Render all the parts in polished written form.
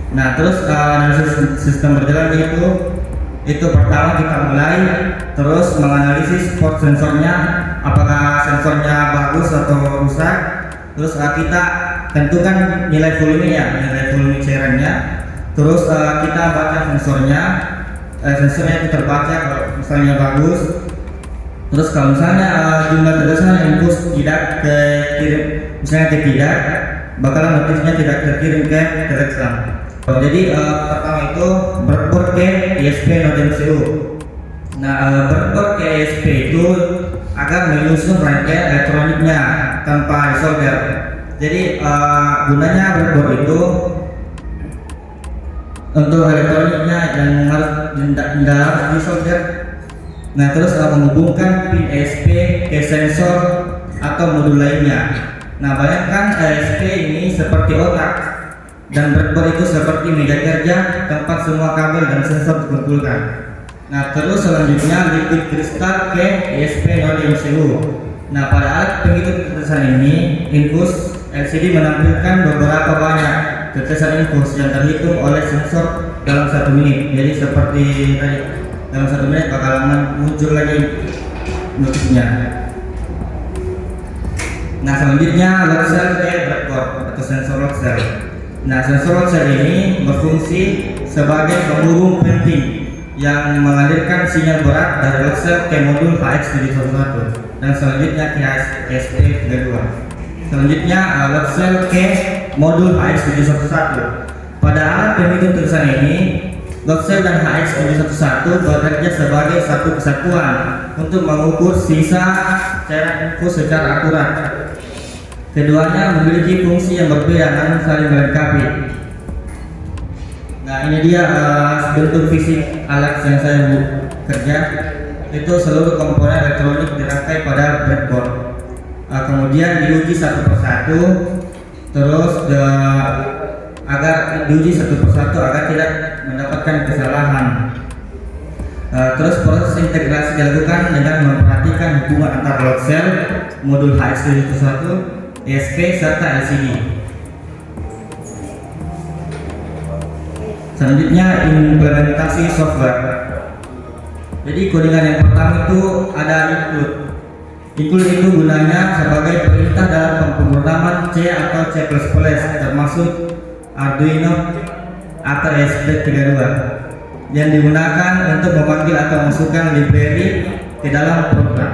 Nah, terus analisis sistem berjalan itu pertama kita mulai terus menganalisis port sensornya, apakah sensornya bagus atau rusak. Terus kita tentukan nilai volume cairannya. Terus kita baca sensornya itu terbaca kalau misalnya bagus. Terus kalau misalnya jumlah tetesan infus tidak tidak, bakalan notifnya tidak terkirim ke Telegram. Jadi pertama itu breadboard ke ISP Node MCU. Nah, breadboard ke ISP itu agar menyusun rangkaian elektroniknya tanpa solder. Jadi gunanya breadboard itu untuk elektroniknya yang harus disolder. Nah, terus menghubungkan pin ISP ke sensor atau modul lainnya. Nah, bayangkan ISP ini seperti otak dan breadboard itu seperti meja kerja tempat semua kabel dan sensor dikumpulkan. Nah, terus selanjutnya liquid kristal ke ISP Node MCU. Nah, pada alat penghitung tetesan ini, infus LCD menampilkan beberapa banyak tetesan infus yang terhitung oleh sensor dalam 1 menit. Jadi seperti tadi, dalam 1 menit bakalan muncul lagi notifnya. Nah, selanjutnya load cell ke breadboard atau sensor load cell. Nah, sensor load cell ini berfungsi sebagai penghubung penting yang mengalirkan sinyal berat dari load cell ke modul HX711 dan selanjutnya ke HSP32. Selanjutnya load cell ke modul HX711. Pada alat penghitung tetesan ini, load cell dan HX711 bekerja sebagai satu kesatuan untuk mengukur sisa cairan infus secara akurat. Keduanya memiliki fungsi yang berbeda namun saling melengkapi. Nah, ini dia bentuk fisik alat yang saya kerja. Itu seluruh komponen elektronik dirangkai pada breadboard. Kemudian diuji satu persatu, terus agar diuji satu persatu agar tidak mendapatkan kesalahan. Terus proses integrasi dilakukan dengan memperhatikan hubungan antara load cell, modul HX711, ISP serta LCD. Selanjutnya implementasi software. Jadi codingan yang pertama itu ada include. Include itu gunanya sebagai perintah dalam pemrograman C atau C++ termasuk Arduino atau ESP32 yang digunakan untuk memanggil atau memasukkan library ke dalam program.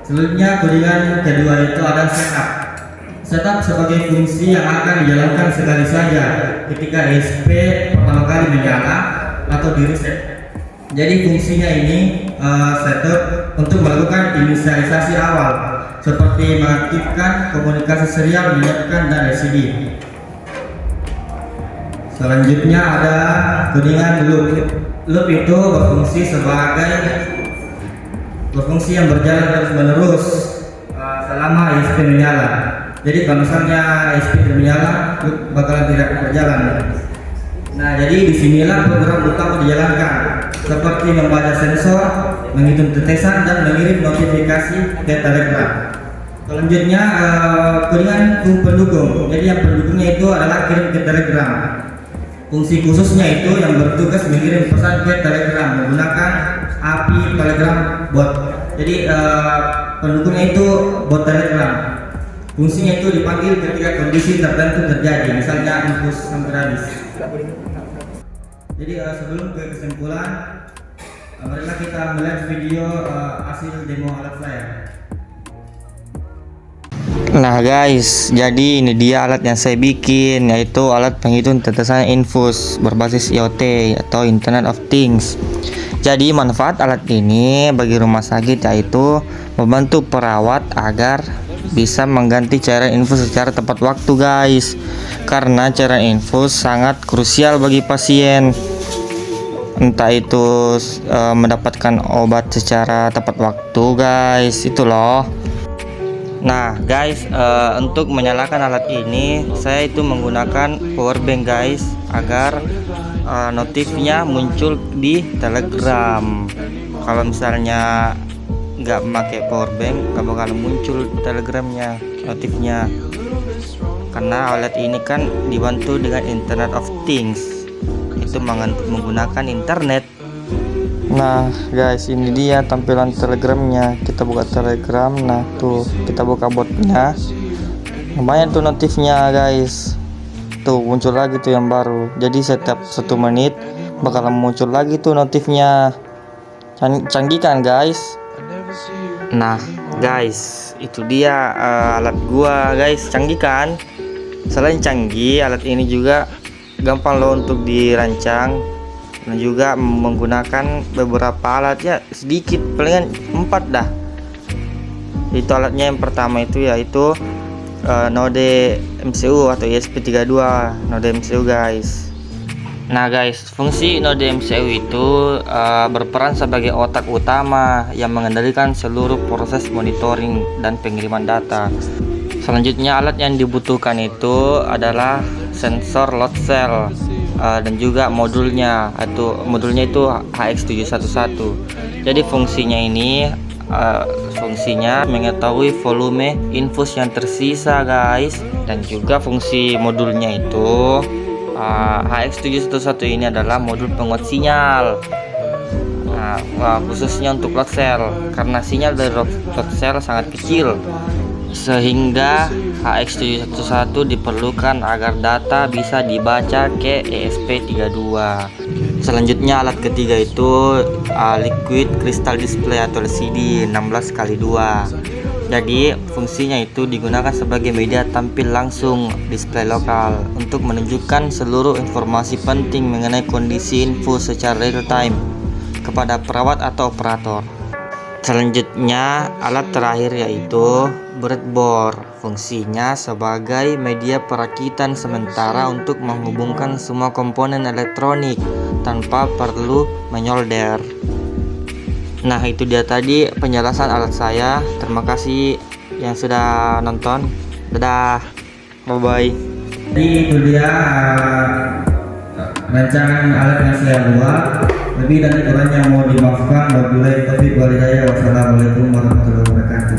Selanjutnya codingan kedua itu ada setup. Setup sebagai fungsi yang akan dijalankan sekali saja ketika ESP pertama kali menyala atau di reset. Jadi fungsinya ini setup untuk melakukan inisialisasi awal seperti mengaktifkan komunikasi serial, menyiapkan dan LCD. Selanjutnya ada codingan loop. Loop itu berfungsi yang berjalan terus menerus selama ESP menyala. Jadi kalau misalnya ESP tidak menyala, loop bakalan tidak berjalan. Nah, jadi disinilah program utama dijalankan, seperti membaca sensor, menghitung tetesan dan mengirim notifikasi ke Telegram. Selanjutnya codingan pendukung. Jadi yang pendukungnya itu adalah kirim ke Telegram. Fungsi khususnya itu yang bertugas mengirim pesan ke Telegram menggunakan API Telegram bot. Jadi pendukungnya itu bot Telegram. Fungsinya itu dipanggil ketika kondisi tertentu terjadi, misalnya infus hampir habis. Jadi sebelum ke kesimpulan, marilah kita melihat video hasil demo alat saya. Nah guys, jadi ini dia alat yang saya bikin, yaitu alat penghitung tetesan infus berbasis IoT atau Internet of Things. Jadi manfaat alat ini bagi rumah sakit yaitu membantu perawat agar bisa mengganti cairan infus secara tepat waktu guys, karena cairan infus sangat krusial bagi pasien, entah itu mendapatkan obat secara tepat waktu guys, itu loh. Nah guys, untuk menyalakan alat ini saya itu menggunakan power bank guys, agar notifnya muncul di Telegram. Kalau misalnya nggak memakai power bank, nggak bakal muncul Telegramnya, notifnya, karena alat ini kan dibantu dengan Internet of Things. yaitu menggunakan internet. Nah guys, ini dia tampilan telegramnya. Kita buka telegram. Nah tuh, kita buka botnya. Lumayan tuh notifnya guys. Tuh muncul lagi tuh yang baru. Jadi setiap 1 menit bakalan muncul lagi tuh notifnya. Canggih kan guys. Nah guys, itu dia alat gua guys. Canggih kan? Selain canggih, alat ini juga gampang loh untuk dirancang, dan juga menggunakan beberapa alat ya, sedikit, palingan 4 dah. Itu alatnya yang pertama itu yaitu node MCU atau ESP32 node MCU guys. Nah guys, fungsi node MCU itu berperan sebagai otak utama yang mengendalikan seluruh proses monitoring dan pengiriman data. Selanjutnya alat yang dibutuhkan itu adalah sensor load cell dan juga modulnya itu HX711. Jadi fungsinya ini fungsinya mengetahui volume infus yang tersisa guys, dan juga fungsi modulnya itu HX711 ini adalah modul penguat sinyal. Nah, khususnya untuk load cell, karena sinyal dari load cell sangat kecil sehingga HX711 diperlukan agar data bisa dibaca ke ESP32. Selanjutnya alat ketiga itu liquid crystal display atau LCD 16x2. Jadi fungsinya itu digunakan sebagai media tampil langsung display lokal untuk menunjukkan seluruh informasi penting mengenai kondisi info secara real time kepada perawat atau operator. Selanjutnya alat terakhir yaitu breadboard. Fungsinya sebagai media perakitan sementara untuk menghubungkan semua komponen elektronik tanpa perlu menyolder. Nah itu dia tadi penjelasan alat saya. Terima kasih yang sudah nonton. Dadah, bye bye. Jadi itu dia rancangan alat yang saya buat. Lebih dan kurangnya mau dimaafkan. Wabillahi taufiq wal hidayah. Wassalamualaikum warahmatullahi wabarakatuh.